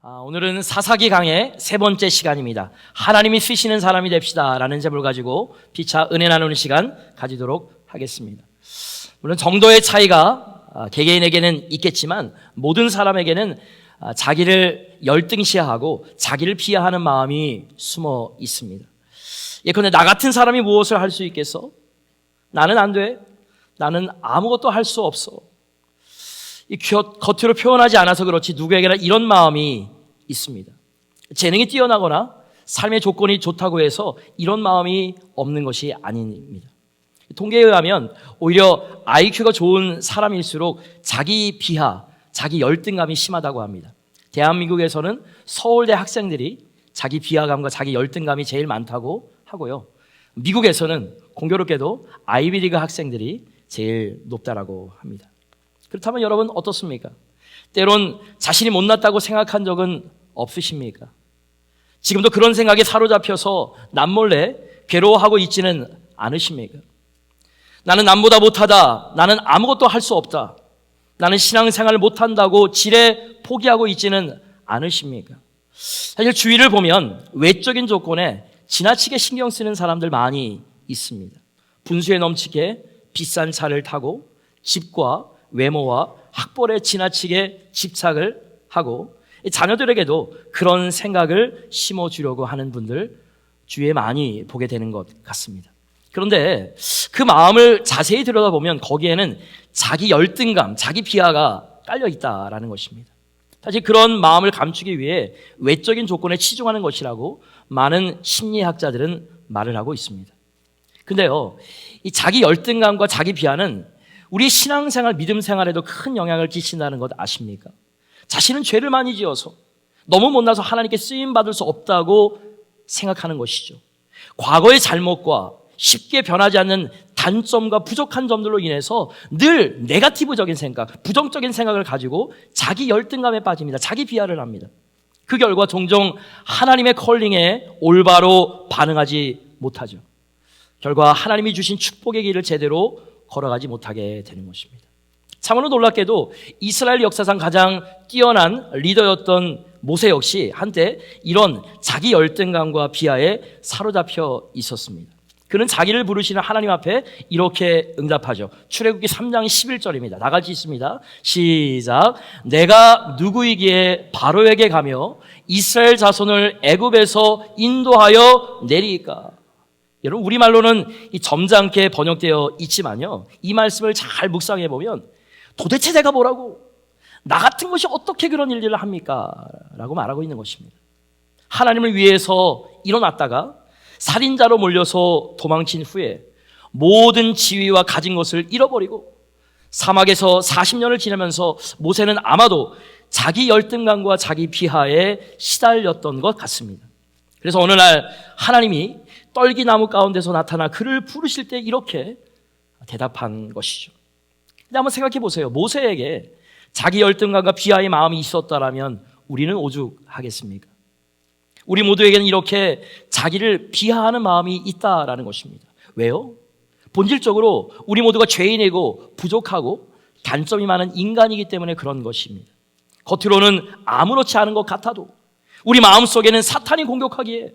오늘은 사사기 강의 세 번째 시간입니다. 하나님이 쓰시는 사람이 됩시다 라는 제목을 가지고 피차 은혜 나누는 시간 가지도록 하겠습니다. 물론 정도의 차이가 개개인에게는 있겠지만 모든 사람에게는 자기를 열등시하고 자기를 비하하는 마음이 숨어 있습니다. 예컨대 나 같은 사람이 무엇을 할 수 있겠어? 나는 안 돼. 나는 아무것도 할 수 없어. 겉으로 표현하지 않아서 그렇지 누구에게나 이런 마음이 있습니다. 재능이 뛰어나거나 삶의 조건이 좋다고 해서 이런 마음이 없는 것이 아닙니다. 통계에 의하면 오히려 IQ가 좋은 사람일수록 자기 비하, 자기 열등감이 심하다고 합니다. 대한민국에서는 서울대 학생들이 자기 비하감과 자기 열등감이 제일 많다고 하고요. 미국에서는 공교롭게도 아이비리그 학생들이 제일 높다라고 합니다. 그렇다면 여러분 어떻습니까? 때론 자신이 못났다고 생각한 적은 없으십니까? 지금도 그런 생각에 사로잡혀서 남몰래 괴로워하고 있지는 않으십니까? 나는 남보다 못하다. 나는 아무것도 할 수 없다. 나는 신앙생활을 못한다고 지레 포기하고 있지는 않으십니까? 사실 주위를 보면 외적인 조건에 지나치게 신경 쓰는 사람들 많이 있습니다. 분수에 넘치게 비싼 차를 타고 집과 외모와 학벌에 지나치게 집착을 하고 자녀들에게도 그런 생각을 심어주려고 하는 분들 주위에 많이 보게 되는 것 같습니다. 그런데 그 마음을 자세히 들여다보면 거기에는 자기 열등감, 자기 비하가 깔려 있다라는 것입니다. 사실 그런 마음을 감추기 위해 외적인 조건에 치중하는 것이라고 많은 심리학자들은 말을 하고 있습니다. 근데요, 이 자기 열등감과 자기 비하는 우리 신앙생활, 믿음 생활에도 큰 영향을 끼친다는 것 아십니까? 자신은 죄를 많이 지어서 너무 못나서 하나님께 쓰임받을 수 없다고 생각하는 것이죠. 과거의 잘못과 쉽게 변하지 않는 단점과 부족한 점들로 인해서 늘 네거티브적인 생각, 부정적인 생각을 가지고 자기 열등감에 빠집니다. 자기 비하를 합니다. 그 결과 종종 하나님의 컬링에 올바로 반응하지 못하죠. 결과 하나님이 주신 축복의 길을 제대로 걸어가지 못하게 되는 것입니다. 참으로 놀랍게도 이스라엘 역사상 가장 뛰어난 리더였던 모세 역시 한때 이런 자기 열등감과 비하에 사로잡혀 있었습니다. 그는 자기를 부르시는 하나님 앞에 이렇게 응답하죠. 출애굽기 3장 11절입니다. 다 같이 있습니다. 시작. 내가 누구이기에 바로에게 가며 이스라엘 자손을 애굽에서 인도하여 내리까? 여러분 우리말로는 이 점잖게 번역되어 있지만요, 이 말씀을 잘 묵상해 보면 도대체 내가 뭐라고, 나 같은 것이 어떻게 그런 일들을 합니까? 라고 말하고 있는 것입니다. 하나님을 위해서 일어났다가 살인자로 몰려서 도망친 후에 모든 지위와 가진 것을 잃어버리고 사막에서 40년을 지내면서 모세는 아마도 자기 열등감과 자기 비하에 시달렸던 것 같습니다. 그래서 어느 날 하나님이 떨기나무 가운데서 나타나 그를 부르실 때 이렇게 대답한 것이죠. 근데 한번 생각해 보세요. 모세에게 자기 열등감과 비하의 마음이 있었다라면 우리는 오죽하겠습니까? 우리 모두에게는 이렇게 자기를 비하하는 마음이 있다라는 것입니다. 왜요? 본질적으로 우리 모두가 죄인이고 부족하고 단점이 많은 인간이기 때문에 그런 것입니다. 겉으로는 아무렇지 않은 것 같아도 우리 마음속에는 사탄이 공격하기에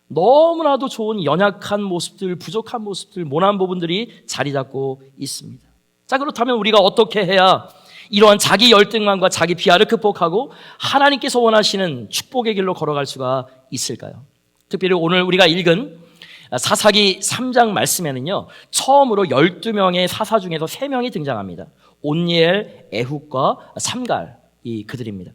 너무나도 좋은 연약한 모습들, 부족한 모습들, 모난 부분들이 자리 잡고 있습니다. 자, 그렇다면 우리가 어떻게 해야 이러한 자기 열등감과 자기 비하를 극복하고 하나님께서 원하시는 축복의 길로 걸어갈 수가 있을까요? 특별히 오늘 우리가 읽은 사사기 3장 말씀에는요, 처음으로 12명의 사사 중에서 3명이 등장합니다. 온니엘, 에훗과 삼갈, 그들입니다.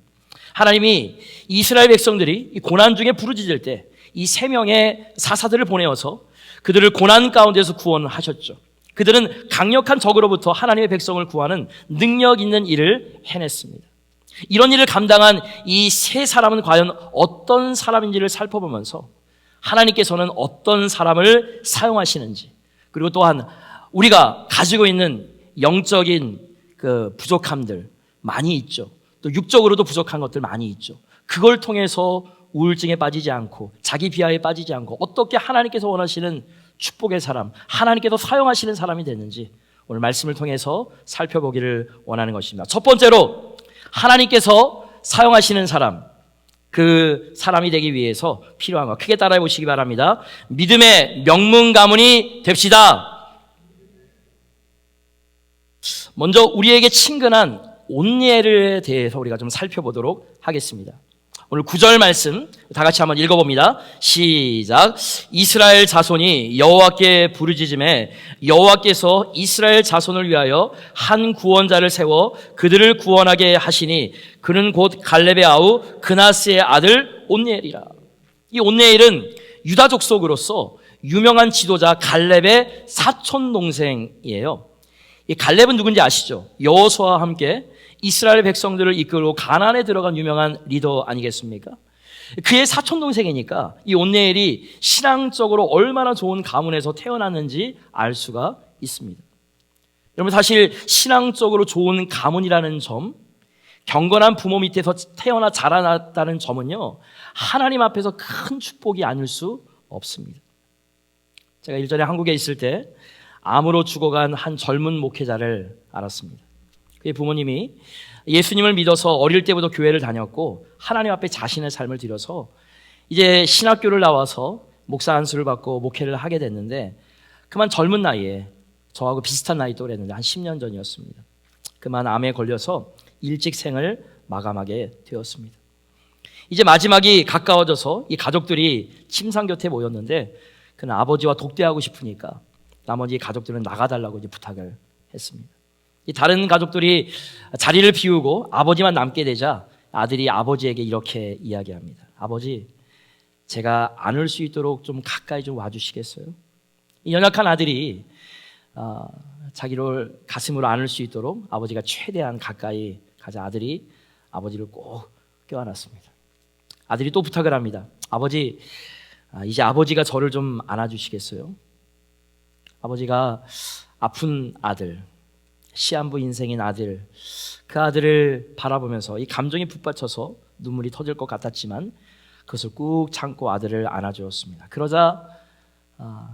하나님이 이스라엘 백성들이 고난 중에 부르짖을 때 이 3명의 사사들을 보내어서 그들을 고난 가운데서 구원하셨죠. 그들은 강력한 적으로부터 하나님의 백성을 구하는 능력 있는 일을 해냈습니다. 이런 일을 감당한 이 3사람은 과연 어떤 사람인지를 살펴보면서 하나님께서는 어떤 사람을 사용하시는지, 그리고 또한 우리가 가지고 있는 영적인 그 부족함들 많이 있죠. 또 육적으로도 부족한 것들 많이 있죠. 그걸 통해서 우울증에 빠지지 않고 자기 비하에 빠지지 않고 어떻게 하나님께서 원하시는 축복의 사람, 하나님께서 사용하시는 사람이 됐는지 오늘 말씀을 통해서 살펴보기를 원하는 것입니다. 첫 번째로 하나님께서 사용하시는 사람, 그 사람이 되기 위해서 필요한 것, 크게 따라해 보시기 바랍니다. 믿음의 명문 가문이 됩시다. 먼저 우리에게 친근한 온례에 대해서 우리가 좀 살펴보도록 하겠습니다. 오늘 9절 말씀 다 같이 한번 읽어봅니다. 시작. 이스라엘 자손이 여호와께 부르짖음에 여호와께서 이스라엘 자손을 위하여 한 구원자를 세워 그들을 구원하게 하시니 그는 곧 갈렙의 아우 그나스의 아들 온니엘이라. 이 온니엘은 유다 족속으로서 유명한 지도자 갈렙의 사촌 동생이에요. 이 갈렙은 누군지 아시죠? 여호수아와 함께 이스라엘 백성들을 이끌고 가나안에 들어간 유명한 리더 아니겠습니까? 그의 사촌 동생이니까 이 온니엘이 신앙적으로 얼마나 좋은 가문에서 태어났는지 알 수가 있습니다. 여러분, 사실 신앙적으로 좋은 가문이라는 점, 경건한 부모 밑에서 태어나 자라났다는 점은요, 하나님 앞에서 큰 축복이 아닐 수 없습니다. 제가 일전에 한국에 있을 때 암으로 죽어간 한 젊은 목회자를 알았습니다. 그의 부모님이 예수님을 믿어서 어릴 때부터 교회를 다녔고 하나님 앞에 자신의 삶을 드려서 이제 신학교를 나와서 목사 안수를 받고 목회를 하게 됐는데, 그만 젊은 나이에 저하고 비슷한 나이 또래였는데 한 10년 전이었습니다. 그만 암에 걸려서 일찍 생을 마감하게 되었습니다. 이제 마지막이 가까워져서 이 가족들이 침상 곁에 모였는데 그는 아버지와 독대하고 싶으니까 나머지 가족들은 나가달라고 이제 부탁을 했습니다. 이 다른 가족들이 자리를 비우고 아버지만 남게 되자 아들이 아버지에게 이렇게 이야기합니다. 아버지, 제가 안을 수 있도록 좀 가까이 좀 와주시겠어요? 이 연약한 아들이 자기를 가슴으로 안을 수 있도록 아버지가 최대한 가까이 가자 아들이 아버지를 꼭 껴안았습니다. 아들이 또 부탁을 합니다. 아버지, 이제 아버지가 저를 좀 안아주시겠어요? 아버지가 아픈 아들, 시한부 인생인 아들, 그 아들을 바라보면서 이 감정이 북받쳐서 눈물이 터질 것 같았지만 그것을 꾹 참고 아들을 안아주었습니다. 그러자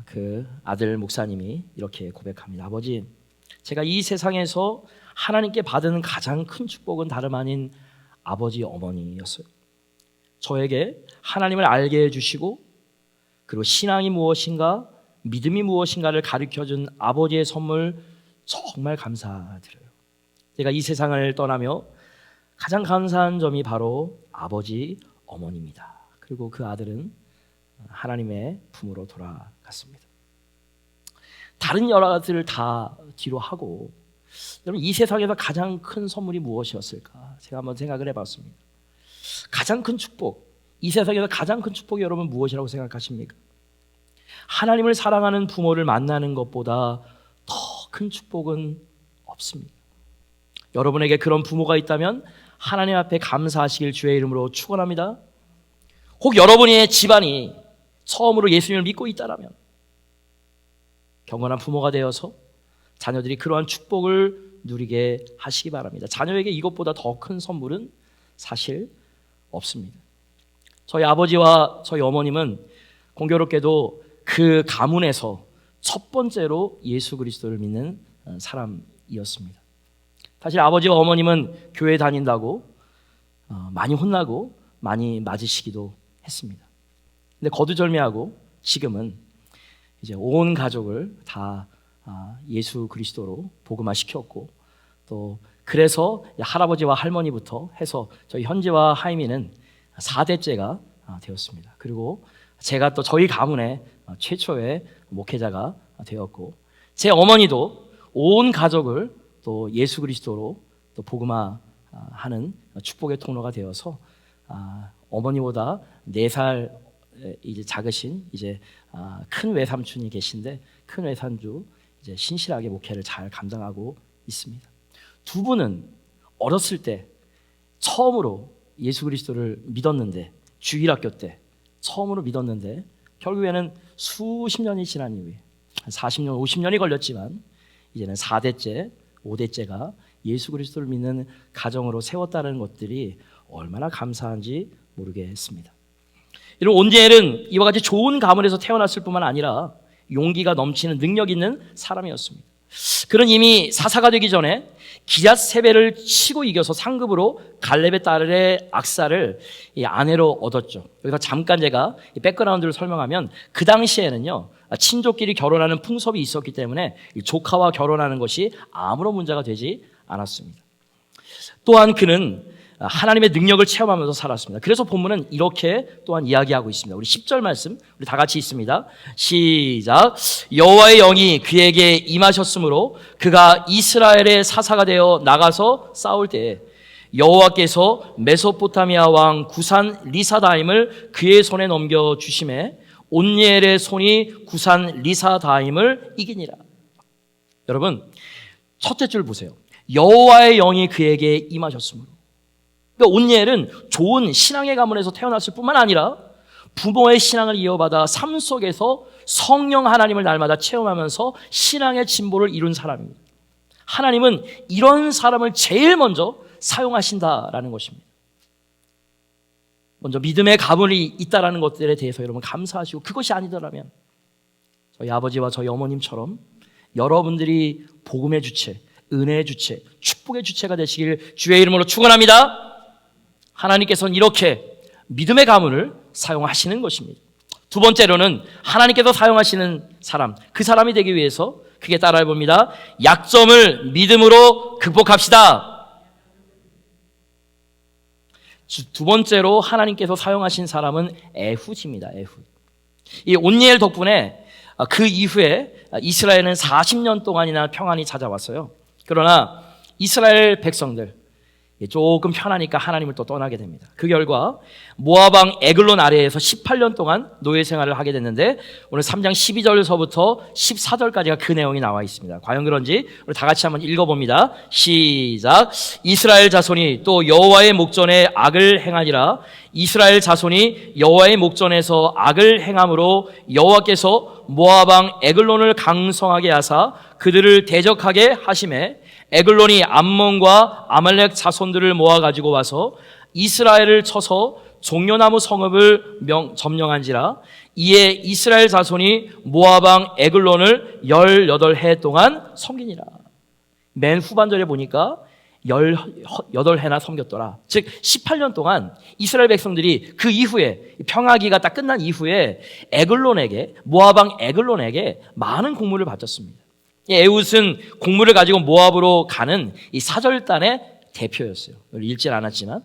그 아들 목사님이 이렇게 고백합니다. 아버지, 제가 이 세상에서 하나님께 받은 가장 큰 축복은 다름 아닌 아버지 어머니였어요. 저에게 하나님을 알게 해주시고 그리고 신앙이 무엇인가, 믿음이 무엇인가를 가르쳐준 아버지의 선물 정말 감사드려요. 제가 이 세상을 떠나며 가장 감사한 점이 바로 아버지 어머니입니다. 그리고 그 아들은 하나님의 품으로 돌아갔습니다. 다른 여러 가지를 다 뒤로 하고, 여러분, 이 세상에서 가장 큰 선물이 무엇이었을까? 제가 한번 생각을 해봤습니다. 가장 큰 축복, 이 세상에서 가장 큰 축복이 여러분 무엇이라고 생각하십니까? 하나님을 사랑하는 부모를 만나는 것보다 더 큰 축복은 없습니다. 여러분에게 그런 부모가 있다면 하나님 앞에 감사하시길 주의 이름으로 축원합니다. 혹 여러분의 집안이 처음으로 예수님을 믿고 있다라면 경건한 부모가 되어서 자녀들이 그러한 축복을 누리게 하시기 바랍니다. 자녀에게 이것보다 더 큰 선물은 사실 없습니다. 저희 아버지와 저희 어머님은 공교롭게도 그 가문에서 첫 번째로 예수 그리스도를 믿는 사람이었습니다. 사실 아버지와 어머님은 교회 다닌다고 많이 혼나고 많이 맞으시기도 했습니다. 근데 거두절미하고 지금은 이제 온 가족을 다 예수 그리스도로 복음화 시켰고, 또 그래서 할아버지와 할머니부터 해서 저희 현지와 하이미는 4대째가 되었습니다. 그리고 제가 또 저희 가문의 최초의 목회자가 되었고, 제 어머니도 온 가족을 또 예수 그리스도로 또 복음화하는 축복의 통로가 되어서 어머니보다 4살 이제 작으신 이제 큰 외삼촌이 계신데 큰 외삼주 이제 신실하게 목회를 잘 감당하고 있습니다. 두 분은 어렸을 때 처음으로 예수 그리스도를 믿었는데, 주일학교 때 처음으로 믿었는데 결국에는 수십 년이 지난 이후에 40년, 50년이 걸렸지만 이제는 4대째, 5대째가 예수 그리스도를 믿는 가정으로 세웠다는 것들이 얼마나 감사한지 모르겠습니다. 이런 온니엘은 이와 같이 좋은 가문에서 태어났을 뿐만 아니라 용기가 넘치는 능력 있는 사람이었습니다. 그는 이미 사사가 되기 전에 기쟇 세벨을 치고 이겨서 상급으로 갈렙의 딸의 악사를 이 아내로 얻었죠. 여기서 잠깐 제가 이 백그라운드를 설명하면 그 당시에는요, 친족끼리 결혼하는 풍습이 있었기 때문에 조카와 결혼하는 것이 아무런 문제가 되지 않았습니다. 또한 그는 하나님의 능력을 체험하면서 살았습니다. 그래서 본문은 이렇게 또한 이야기하고 있습니다. 우리 10절 말씀 우리 다 같이 있습니다. 시작. 여호와의 영이 그에게 임하셨으므로 그가 이스라엘의 사사가 되어 나가서 싸울 때에 여호와께서 메소포타미아 왕 구산 리사다임을 그의 손에 넘겨 주심에 온니엘의 손이 구산 리사다임을 이기니라. 여러분, 첫째 줄 보세요. 여호와의 영이 그에게 임하셨으므로. 그러니까 온니엘은 좋은 신앙의 가문에서 태어났을 뿐만 아니라 부모의 신앙을 이어받아 삶 속에서 성령 하나님을 날마다 체험하면서 신앙의 진보를 이룬 사람입니다. 하나님은 이런 사람을 제일 먼저 사용하신다라는 것입니다. 먼저 믿음의 가문이 있다라는 것들에 대해서 여러분 감사하시고, 그것이 아니더라면 저희 아버지와 저희 어머님처럼 여러분들이 복음의 주체, 은혜의 주체, 축복의 주체가 되시길 주의 이름으로 축원합니다. 하나님께서는 이렇게 믿음의 가문을 사용하시는 것입니다. 두 번째로는 하나님께서 사용하시는 사람, 그 사람이 되기 위해서 크게 따라해 봅니다. 약점을 믿음으로 극복합시다. 두 번째로 하나님께서 사용하신 사람은 에훗입니다. 에훗. 이 온니엘 덕분에 그 이후에 이스라엘은 40년 동안이나 평안이 찾아왔어요. 그러나 이스라엘 백성들 조금 편하니까 하나님을 또 떠나게 됩니다. 그 결과 모압 왕 에글론 아래에서 18년 동안 노예 생활을 하게 됐는데, 오늘 3장 12절서부터 14절까지가 그 내용이 나와 있습니다. 과연 그런지 우리 다 같이 한번 읽어봅니다. 시작. 이스라엘 자손이 또 여호와의 목전에 악을 행하니라. 이스라엘 자손이 여호와의 목전에서 악을 행함으로 여호와께서 모압 왕 에글론을 강성하게 하사 그들을 대적하게 하심에 에글론이 암몬과 아말렉 자손들을 모아가지고 와서 이스라엘을 쳐서 종려나무 성읍을 점령한지라. 이에 이스라엘 자손이 모압 왕 에글론을 18해 동안 섬기니라. 맨 후반절에 보니까 18해나 섬겼더라. 즉 18년 동안 이스라엘 백성들이 그 이후에 평화기가 딱 끝난 이후에 에글론에게, 모압 왕 에글론에게 많은 공물을 바쳤습니다. 에훗은 곡물을 가지고 모압으로 가는 이 사절단의 대표였어요. 읽진 않았지만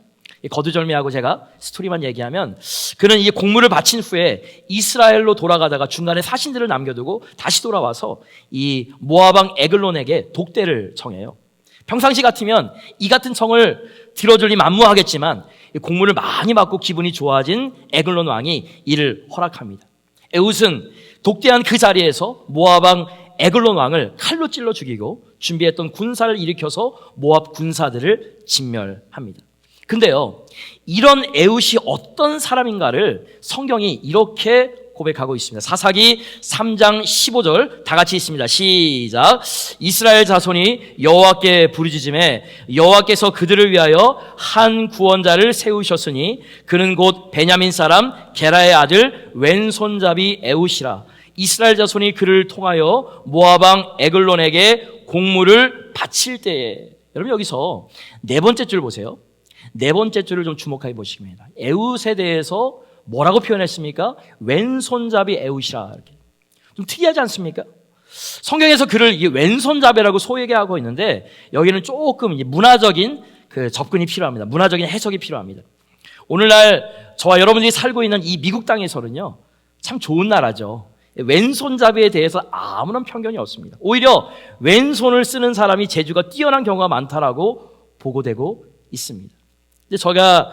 거두절미하고 제가 스토리만 얘기하면, 그는 이 곡물을 바친 후에 이스라엘로 돌아가다가 중간에 사신들을 남겨두고 다시 돌아와서 이 모압 왕 에글론에게 독대를 청해요. 평상시 같으면 이 같은 청을 들어줄 리 만무하겠지만 곡물을 많이 받고 기분이 좋아진 에글론 왕이 이를 허락합니다. 에훗은 독대한 그 자리에서 모압 왕 에글론 왕을 칼로 찔러 죽이고 준비했던 군사를 일으켜서 모압 군사들을 진멸합니다. 근데요, 이런 에훗이 어떤 사람인가를 성경이 이렇게 고백하고 있습니다. 사사기 3장 15절 다 같이 있습니다. 시작. 이스라엘 자손이 여호와께 부르짖음에 여호와께서 그들을 위하여 한 구원자를 세우셨으니 그는 곧 베냐민 사람 게라의 아들 왼손잡이 에훗이라. 이스라엘 자손이 그를 통하여 모압 왕 에글론에게 공물을 바칠 때에. 여러분, 여기서 네 번째 줄 보세요. 네 번째 줄을 좀 주목하게 보시겠습니다. 에훗에 대해서 뭐라고 표현했습니까? 왼손잡이 에훗이라. 이렇게 좀 특이하지 않습니까? 성경에서 그를 이 왼손잡이라고 소개하고 있는데, 여기는 조금 문화적인 그 접근이 필요합니다. 문화적인 해석이 필요합니다. 오늘날 저와 여러분들이 살고 있는 이 미국 땅에서는요, 참 좋은 나라죠. 왼손잡이에 대해서 아무런 편견이 없습니다. 오히려 왼손을 쓰는 사람이 재주가 뛰어난 경우가 많다라고 보고되고 있습니다. 근데 제가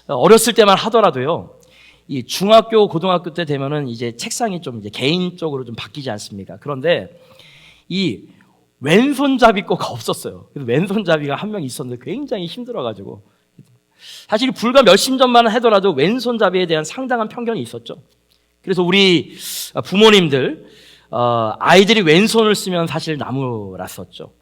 어렸을 때만 하더라도요, 이 중학교, 고등학교 때 되면은 이제 책상이 좀 이제 개인적으로 좀 바뀌지 않습니까? 그런데 이 왼손잡이 거가 없었어요. 그래서 왼손잡이가 한 명 있었는데 굉장히 힘들어가지고, 사실 불과 몇십 년만 하더라도 왼손잡이에 대한 상당한 편견이 있었죠. 그래서 우리 부모님들 아이들이 왼손을 쓰면 사실 나무랐었죠.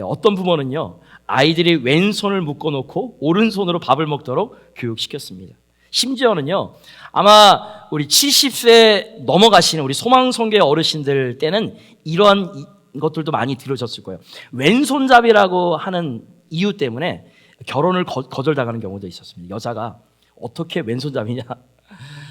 어떤 부모는요, 아이들이 왼손을 묶어놓고 오른손으로 밥을 먹도록 교육시켰습니다. 심지어는요, 아마 우리 70세 넘어가시는 우리 소망성교의 어르신들 때는 이러한 것들도 많이 들으셨을 거예요. 왼손잡이라고 하는 이유 때문에 결혼을 거절당하는 경우도 있었습니다. 여자가 어떻게 왼손잡이냐.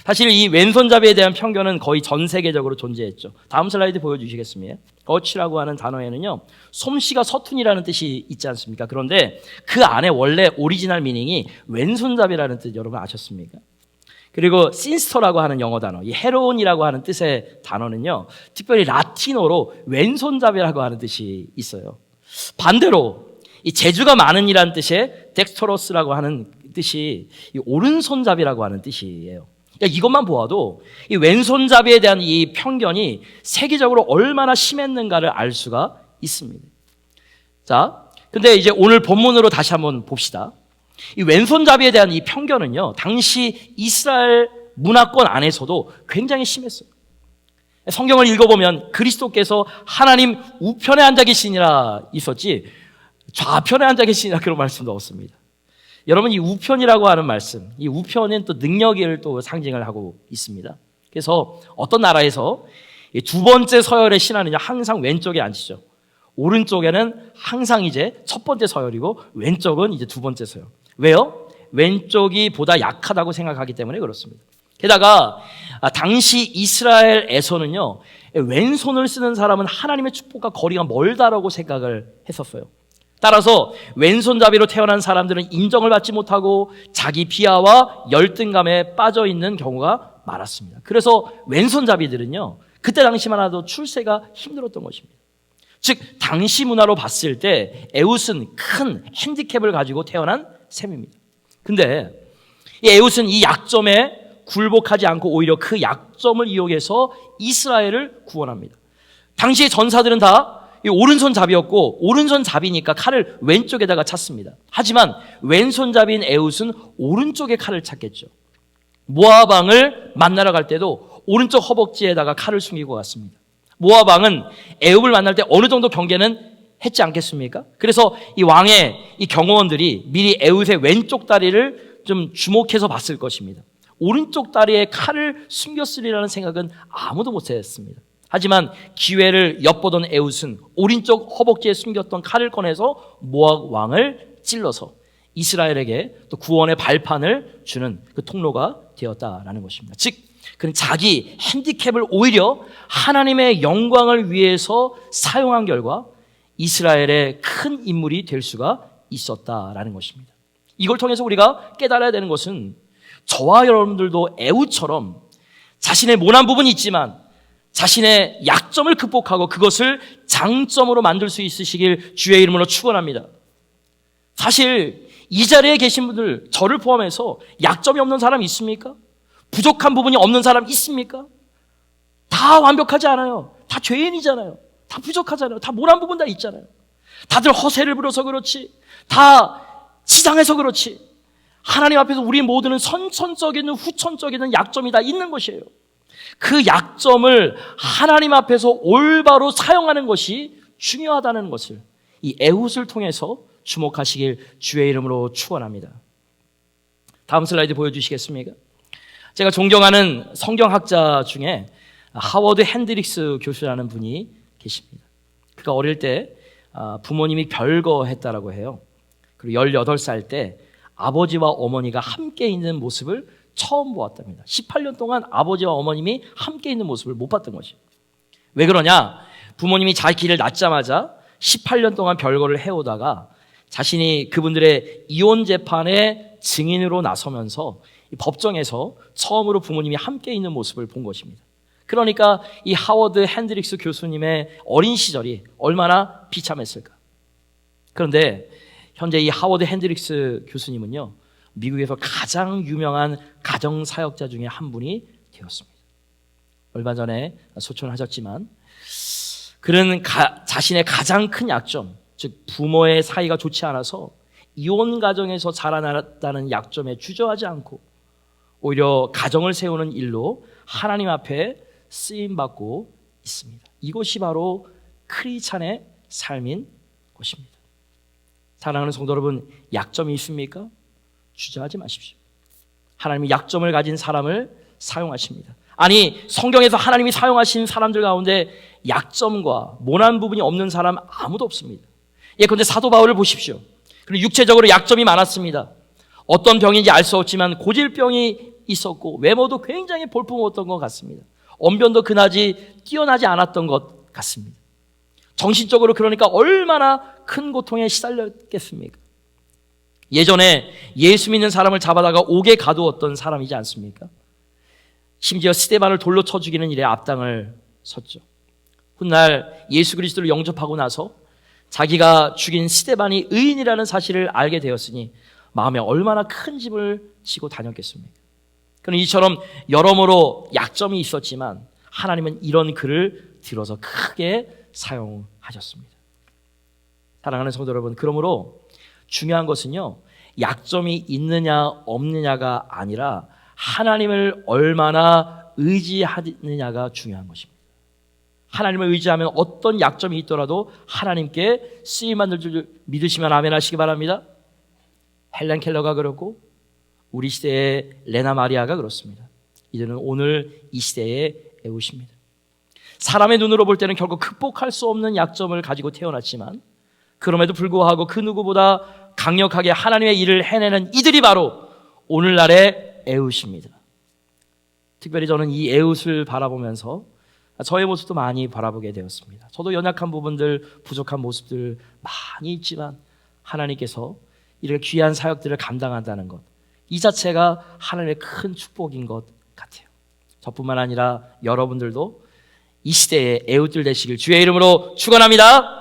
사실 이 왼손잡이에 대한 편견은 거의 전 세계적으로 존재했죠. 다음 슬라이드 보여주시겠습니까? 어치라고 하는 단어에는요, 솜씨가 서툰이라는 뜻이 있지 않습니까? 그런데 그 안에 원래 오리지널 미닝이 왼손잡이라는 뜻 여러분 아셨습니까? 그리고 신스터라고 하는 영어 단어, 이 헤로온이라고 하는 뜻의 단어는요, 특별히 라틴어로 왼손잡이라고 하는 뜻이 있어요. 반대로 이 재주가 많은 이라는 뜻의 덱스터러스라고 하는 뜻이 이 오른손잡이라고 하는 뜻이에요. 이것만 보아도 이 왼손잡이에 대한 이 편견이 세계적으로 얼마나 심했는가를 알 수가 있습니다. 자, 근데 이제 오늘 본문으로 다시 한번 봅시다. 이 왼손잡이에 대한 이 편견은요, 당시 이스라엘 문화권 안에서도 굉장히 심했어요. 성경을 읽어보면 그리스도께서 하나님 우편에 앉아 계시니라 있었지 좌편에 앉아 계시니라 그런 말씀도 없습니다. 여러분, 이 우편이라고 하는 말씀, 이 우편은 또 능력을 또 상징을 하고 있습니다. 그래서 어떤 나라에서 두 번째 서열의 신하는요, 항상 왼쪽에 앉히죠. 오른쪽에는 항상 이제 첫 번째 서열이고 왼쪽은 이제 두 번째 서열. 왜요? 왼쪽이 보다 약하다고 생각하기 때문에 그렇습니다. 게다가 당시 이스라엘에서는요, 왼손을 쓰는 사람은 하나님의 축복과 거리가 멀다라고 생각을 했었어요. 따라서 왼손잡이로 태어난 사람들은 인정을 받지 못하고 자기 비하와 열등감에 빠져 있는 경우가 많았습니다. 그래서 왼손잡이들은요, 그때 당시만 해도 출세가 힘들었던 것입니다. 즉 당시 문화로 봤을 때 에웃은 큰 핸디캡을 가지고 태어난 셈입니다. 근데 이 에웃은 이 약점에 굴복하지 않고 오히려 그 약점을 이용해서 이스라엘을 구원합니다. 당시의 전사들은 다 오른손잡이였고 오른손잡이니까 칼을 왼쪽에다가 찼습니다. 하지만 왼손잡이인 에웃은 오른쪽에 칼을 찼겠죠. 모압 왕을 만나러 갈 때도 오른쪽 허벅지에다가 칼을 숨기고 갔습니다. 모압 왕은 에웃을 만날 때 어느 정도 경계는 했지 않겠습니까? 그래서 이 왕의 이 경호원들이 미리 에웃의 왼쪽 다리를 좀 주목해서 봤을 것입니다. 오른쪽 다리에 칼을 숨겼으리라는 생각은 아무도 못했습니다. 하지만 기회를 엿보던 에웃은 오른쪽 허벅지에 숨겼던 칼을 꺼내서 모압 왕을 찔러서 이스라엘에게 또 구원의 발판을 주는 그 통로가 되었다라는 것입니다. 즉 그는 자기 핸디캡을 오히려 하나님의 영광을 위해서 사용한 결과 이스라엘의 큰 인물이 될 수가 있었다라는 것입니다. 이걸 통해서 우리가 깨달아야 되는 것은 저와 여러분들도 에웃처럼 자신의 모난 부분이 있지만 자신의 약점을 극복하고 그것을 장점으로 만들 수 있으시길 주의 이름으로 축원합니다. 사실 이 자리에 계신 분들, 저를 포함해서 약점이 없는 사람 있습니까? 부족한 부분이 없는 사람 있습니까? 다 완벽하지 않아요. 다 죄인이잖아요. 다 부족하잖아요. 다 모난 부분 다 있잖아요. 다들 허세를 부려서 그렇지, 다 치장해서 그렇지, 하나님 앞에서 우리 모두는 선천적인 후천적인 약점이 다 있는 것이에요. 그 약점을 하나님 앞에서 올바로 사용하는 것이 중요하다는 것을 이 에훗을 통해서 주목하시길 주의 이름으로 축원합니다. 다음 슬라이드 보여주시겠습니까? 제가 존경하는 성경학자 중에 하워드 핸드릭스 교수라는 분이 계십니다. 그가 어릴 때 부모님이 별거했다라고 해요. 그리고 18살 때 아버지와 어머니가 함께 있는 모습을 처음 보았답니다. 18년 동안 아버지와 어머님이 함께 있는 모습을 못 봤던 것이죠. 왜 그러냐? 부모님이 자기를 낳자마자 18년 동안 별거를 해오다가 자신이 그분들의 이혼 재판의 증인으로 나서면서 법정에서 처음으로 부모님이 함께 있는 모습을 본 것입니다. 그러니까 이 하워드 핸드릭스 교수님의 어린 시절이 얼마나 비참했을까. 그런데 현재 이 하워드 핸드릭스 교수님은요, 미국에서 가장 유명한 가정사역자 중에 한 분이 되었습니다. 얼마 전에 소천하셨지만 그는 자신의 가장 큰 약점, 즉 부모의 사이가 좋지 않아서 이혼 가정에서 자라났다는 약점에 주저하지 않고 오히려 가정을 세우는 일로 하나님 앞에 쓰임받고 있습니다. 이것이 바로 크리스찬의 삶인 것입니다. 사랑하는 성도 여러분, 약점이 있습니까? 주저하지 마십시오. 하나님이 약점을 가진 사람을 사용하십니다. 아니, 성경에서 하나님이 사용하신 사람들 가운데 약점과 모난 부분이 없는 사람 아무도 없습니다. 그런데 사도 바울을 보십시오. 그리고 육체적으로 약점이 많았습니다. 어떤 병인지 알 수 없지만 고질병이 있었고 외모도 굉장히 볼품없던 것 같습니다. 언변도 그나지 뛰어나지 않았던 것 같습니다. 정신적으로 그러니까 얼마나 큰 고통에 시달렸겠습니까? 예전에 예수 믿는 사람을 잡아다가 옥에 가두었던 사람이지 않습니까? 심지어 스데반을 돌로 쳐 죽이는 일에 앞장을 섰죠. 훗날 예수 그리스도를 영접하고 나서 자기가 죽인 스데반이 의인이라는 사실을 알게 되었으니 마음에 얼마나 큰 짐을 지고 다녔겠습니까? 그는 이처럼 여러모로 약점이 있었지만 하나님은 이런 그를 들어서 크게 사용하셨습니다. 사랑하는 성도 여러분, 그러므로 중요한 것은요, 약점이 있느냐 없느냐가 아니라 하나님을 얼마나 의지하느냐가 중요한 것입니다. 하나님을 의지하면 어떤 약점이 있더라도 하나님께 쓰임받을 줄 믿으시면 아멘 하시기 바랍니다. 헬렌 켈러가 그렇고 우리 시대의 레나 마리아가 그렇습니다. 이들은 오늘 이 시대의 애우십니다. 사람의 눈으로 볼 때는 결국 극복할 수 없는 약점을 가지고 태어났지만 그럼에도 불구하고 그 누구보다 강력하게 하나님의 일을 해내는 이들이 바로 오늘날의 애웃입니다. 특별히 저는 이 애웃을 바라보면서 저의 모습도 많이 바라보게 되었습니다. 저도 연약한 부분들, 부족한 모습들 많이 있지만 하나님께서 이렇게 귀한 사역들을 감당한다는 것, 이 자체가 하나님의 큰 축복인 것 같아요. 저뿐만 아니라 여러분들도 이 시대에 애웃들 되시길 주의 이름으로 축원합니다.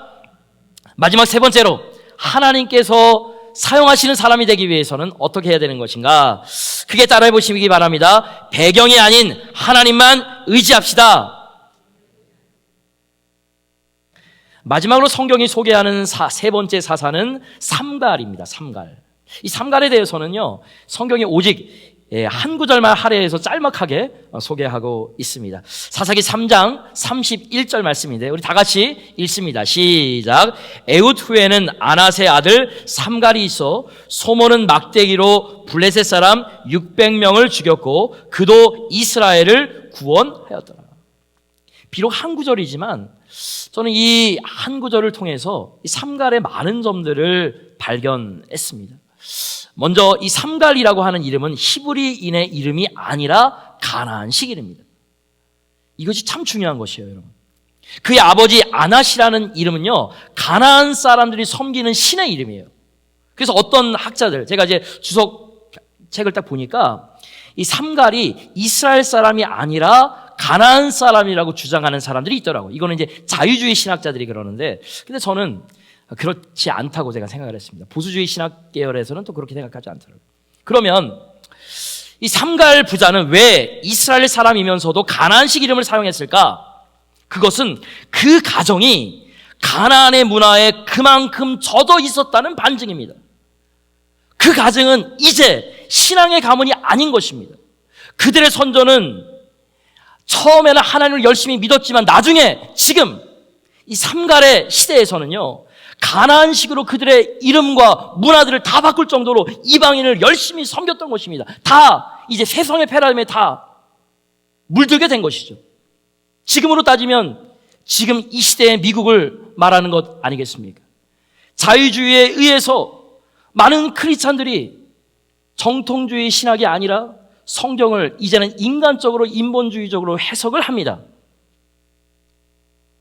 마지막 세 번째로, 하나님께서 사용하시는 사람이 되기 위해서는 어떻게 해야 되는 것인가? 크게 따라해 보시기 바랍니다. 배경이 아닌 하나님만 의지합시다. 마지막으로 성경이 소개하는 세 번째 사사는 삼갈입니다. 삼갈. 이 삼갈에 대해서는요, 성경이 오직 한 구절만 할애해서 짤막하게 소개하고 있습니다. 사사기 3장 31절 말씀인데 우리 다 같이 읽습니다. 시작. 에훗 후에는 아낫의 아들 삼갈이 있어 소몬은 막대기로 블레셋 사람 600명을 죽였고 그도 이스라엘을 구원하였더라. 비록 한 구절이지만 저는 이 한 구절을 통해서 이 삼갈의 많은 점들을 발견했습니다. 먼저 이 삼갈이라고 하는 이름은 히브리인의 이름이 아니라 가나안식 이름입니다. 이것이 참 중요한 것이에요, 여러분. 그의 아버지 아낫이라는 이름은요, 가나안 사람들이 섬기는 신의 이름이에요. 그래서 어떤 학자들, 제가 이제 주석 책을 딱 보니까 이 삼갈이 이스라엘 사람이 아니라 가나안 사람이라고 주장하는 사람들이 있더라고요. 이거는 이제 자유주의 신학자들이 그러는데, 근데 저는 그렇지 않다고 제가 생각을 했습니다. 보수주의 신학 계열에서는 또 그렇게 생각하지 않더라고요. 그러면 이 삼갈 부자는 왜 이스라엘 사람이면서도 가나안식 이름을 사용했을까? 그것은 그 가정이 가나안의 문화에 그만큼 젖어 있었다는 반증입니다. 그 가정은 이제 신앙의 가문이 아닌 것입니다. 그들의 선조는 처음에는 하나님을 열심히 믿었지만 나중에 지금 이 삼갈의 시대에서는요, 가나안식으로 그들의 이름과 문화들을 다 바꿀 정도로 이방인을 열심히 섬겼던 것입니다. 다 이제 세상의 패러다임에 다 물들게 된 것이죠. 지금으로 따지면 지금 이 시대의 미국을 말하는 것 아니겠습니까? 자유주의에 의해서 많은 크리스찬들이 정통주의 신학이 아니라 성경을 이제는 인간적으로 인본주의적으로 해석을 합니다.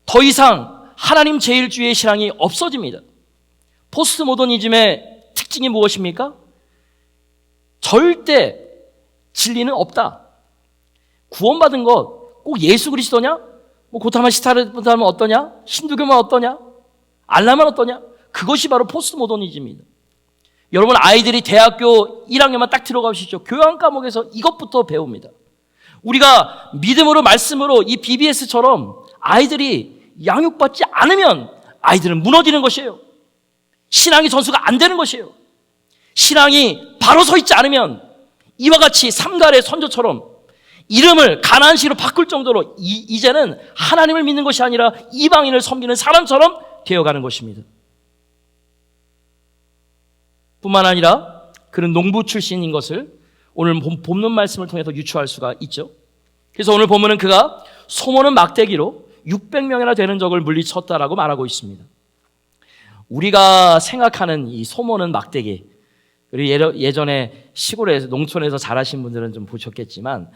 더 이상 하나님 제일주의의 신앙이 없어집니다. 포스트 모더니즘의 특징이 무엇입니까? 절대 진리는 없다. 구원받은 것 꼭 예수 그리스도냐? 뭐 고타만 시타르다면 어떠냐? 힌두교만 어떠냐? 알라만 어떠냐? 그것이 바로 포스트 모더니즘입니다. 여러분, 아이들이 대학교 1학년만 딱 들어가시죠. 교양 과목에서 이것부터 배웁니다. 우리가 믿음으로 말씀으로 이 BBS처럼 아이들이 양육받지 않으면 아이들은 무너지는 것이에요. 신앙의 전수가 안 되는 것이에요. 신앙이 바로 서 있지 않으면 이와 같이 삼갈의 선조처럼 이름을 가나안식으로 바꿀 정도로 이제는 하나님을 믿는 것이 아니라 이방인을 섬기는 사람처럼 되어가는 것입니다. 뿐만 아니라 그는 농부 출신인 것을 오늘 본문 말씀을 통해서 유추할 수가 있죠. 그래서 오늘 보면은 그가 소모는 막대기로 600명이나 되는 적을 물리쳤다라고 말하고 있습니다. 우리가 생각하는 이 소모는 막대기, 그리고 예전에 시골에서 농촌에서 자라신 분들은 좀 보셨겠지만,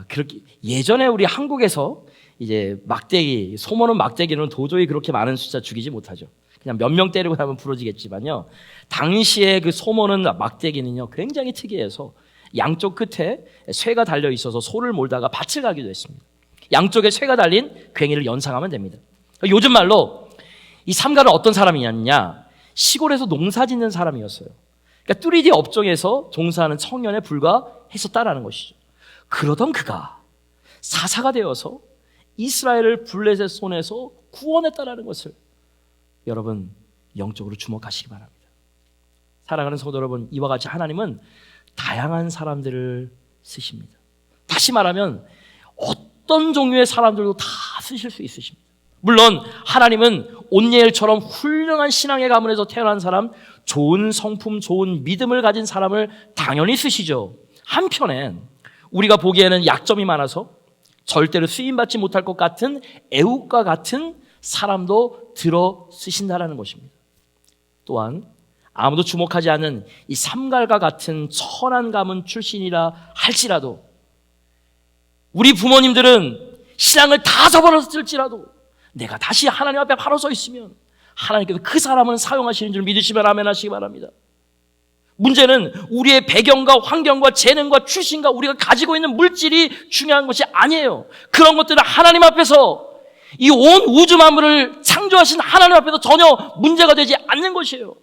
그렇게 예전에 우리 한국에서 이제 막대기, 소모는 막대기는 도저히 그렇게 많은 숫자 죽이지 못하죠. 그냥 몇 명 때리고 나면 부러지겠지만요. 당시에 그 소모는 막대기는요, 굉장히 특이해서 양쪽 끝에 쇠가 달려 있어서 소를 몰다가 밭을 가기도 했습니다. 양쪽에 쇠가 달린 괭이를 연상하면 됩니다. 요즘 말로 이 삼가는 어떤 사람이냐? 시골에서 농사 짓는 사람이었어요. 그러니까 뚜리디 업종에서 종사하는 청년에 불과했었다라는 것이죠. 그러던 그가 사사가 되어서 이스라엘을 블레셋 손에서 구원했다라는 것을 여러분 영적으로 주목하시기 바랍니다. 사랑하는 성도 여러분, 이와 같이 하나님은 다양한 사람들을 쓰십니다. 다시 말하면 어떤 종류의 사람들도 다 쓰실 수 있으십니다. 물론 하나님은 온니엘처럼 훌륭한 신앙의 가문에서 태어난 사람, 좋은 성품, 좋은 믿음을 가진 사람을 당연히 쓰시죠. 한편엔 우리가 보기에는 약점이 많아서 절대로 쓰임받지 못할 것 같은 애국과 같은 사람도 들어 쓰신다라는 것입니다. 또한 아무도 주목하지 않는 이 삼갈과 같은 천한 가문 출신이라 할지라도, 우리 부모님들은 신앙을 다 저버렸을지라도 내가 다시 하나님 앞에 바로 서 있으면 하나님께서 그 사람은 사용하시는 줄 믿으시면 아멘 하시기 바랍니다. 문제는 우리의 배경과 환경과 재능과 출신과 우리가 가지고 있는 물질이 중요한 것이 아니에요. 그런 것들은 하나님 앞에서, 이 온 우주 만물을 창조하신 하나님 앞에서 전혀 문제가 되지 않는 것이에요.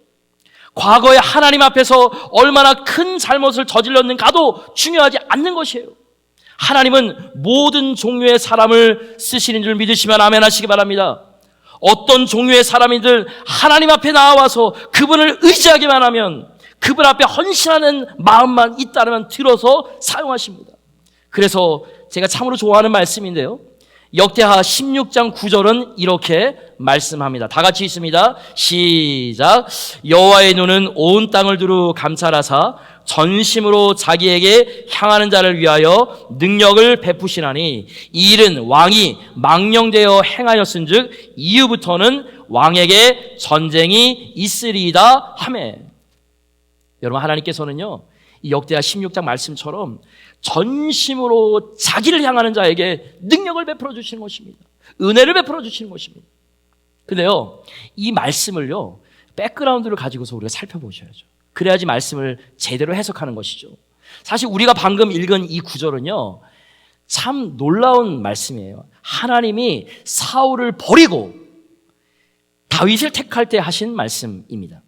과거에 하나님 앞에서 얼마나 큰 잘못을 저질렀는가도 중요하지 않는 것이에요. 하나님은 모든 종류의 사람을 쓰시는 줄 믿으시면 아멘 하시기 바랍니다. 어떤 종류의 사람이든 하나님 앞에 나와서 그분을 의지하기만 하면, 그분 앞에 헌신하는 마음만 있다면 들어서 사용하십니다. 그래서 제가 참으로 좋아하는 말씀인데요, 역대하 16장 9절은 이렇게 말씀합니다. 다 같이 있습니다. 시작. 여호와의 눈은 온 땅을 두루 감찰하사 전심으로 자기에게 향하는 자를 위하여 능력을 베푸시나니 이 일은 왕이 망령되어 행하였은즉 이후부터는 왕에게 전쟁이 있으리이다 하매. 여러분, 하나님께서는요, 이 역대하 16장 말씀처럼 전심으로 자기를 향하는 자에게 능력을 베풀어 주시는 것입니다. 은혜를 베풀어 주시는 것입니다. 근데요, 이 말씀을요, 백그라운드를 가지고서 우리가 살펴보셔야죠. 그래야지 말씀을 제대로 해석하는 것이죠. 사실 우리가 방금 읽은 이 구절은요, 참 놀라운 말씀이에요. 하나님이 사울을 버리고 다윗을 택할 때 하신 말씀입니다.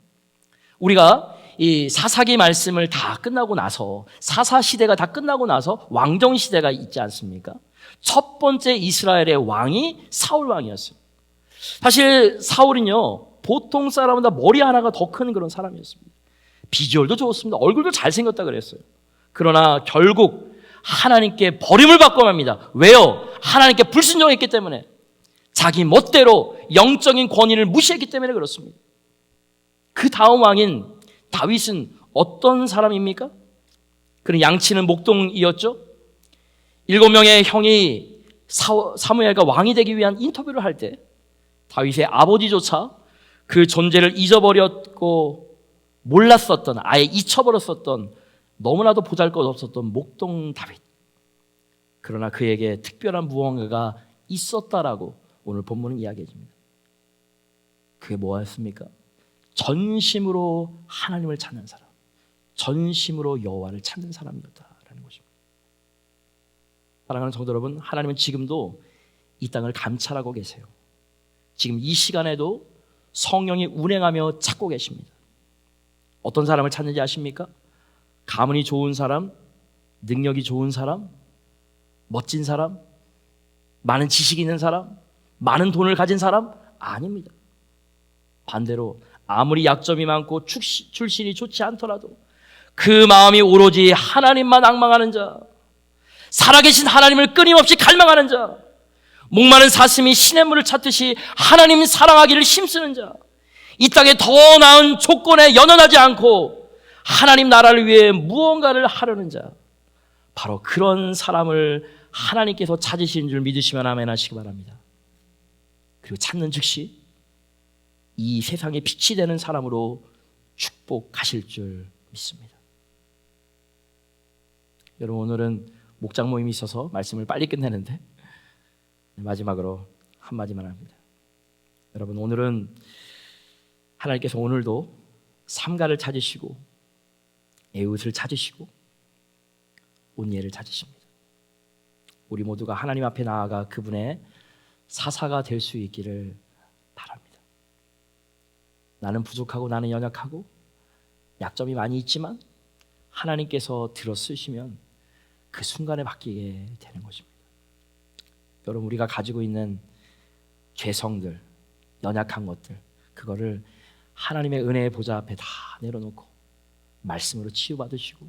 우리가 이 사사기 말씀을 다 끝나고 나서, 사사 시대가 다 끝나고 나서 왕정 시대가 있지 않습니까? 첫 번째 이스라엘의 왕이 사울 왕이었어요. 사실 사울은요, 보통 사람보다 머리 하나가 더 큰 그런 사람이었습니다. 비주얼도 좋았습니다. 얼굴도 잘생겼다 그랬어요. 그러나 결국 하나님께 버림을 받고 맙니다. 왜요? 하나님께 불순종했기 때문에, 자기 멋대로 영적인 권위를 무시했기 때문에 그렇습니다. 그 다음 왕인 다윗은 어떤 사람입니까? 그는 양치는 목동이었죠. 7명의 형이 사무엘과 왕이 되기 위한 인터뷰를 할 때 다윗의 아버지조차 그 존재를 잊어버렸고 몰랐었던, 아예 잊혀버렸었던, 너무나도 보잘것없었던 목동 다윗. 그러나 그에게 특별한 무언가가 있었다라고 오늘 본문은 이야기해줍니다. 그게 뭐였습니까? 전심으로 하나님을 찾는 사람, 전심으로 여호와를 찾는 사람이었다라는 것입니다. 사랑하는 성도 여러분, 하나님은 지금도 이 땅을 감찰하고 계세요. 지금 이 시간에도 성령이 운행하며 찾고 계십니다. 어떤 사람을 찾는지 아십니까? 가문이 좋은 사람, 능력이 좋은 사람, 멋진 사람, 많은 지식이 있는 사람, 많은 돈을 가진 사람? 아닙니다. 반대로 아무리 약점이 많고 출신이 좋지 않더라도 그 마음이 오로지 하나님만 앙망하는 자, 살아계신 하나님을 끊임없이 갈망하는 자, 목마른 사슴이 시냇물을 찾듯이 하나님 사랑하기를 힘쓰는 자, 이 땅에 더 나은 조건에 연연하지 않고 하나님 나라를 위해 무언가를 하려는 자, 바로 그런 사람을 하나님께서 찾으시는 줄 믿으시면 아멘 하시기 바랍니다. 그리고 찾는 즉시 이 세상에 빛이 되는 사람으로 축복하실 줄 믿습니다. 여러분, 오늘은 목장 모임이 있어서 말씀을 빨리 끝내는데 마지막으로 한마디만 합니다. 여러분, 오늘은 하나님께서 오늘도 삼가를 찾으시고 에웃을 찾으시고 온니엘을 찾으십니다. 우리 모두가 하나님 앞에 나아가 그분의 사사가 될 수 있기를 바랍니다. 나는 부족하고 나는 연약하고 약점이 많이 있지만 하나님께서 들어 쓰시면 그 순간에 바뀌게 되는 것입니다. 여러분, 우리가 가지고 있는 죄성들, 연약한 것들, 그거를 하나님의 은혜의 보좌 앞에 다 내려놓고 말씀으로 치유받으시고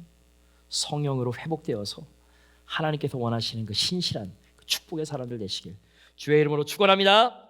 성령으로 회복되어서 하나님께서 원하시는 그 신실한 그 축복의 사람들 되시길 주의 이름으로 축원합니다.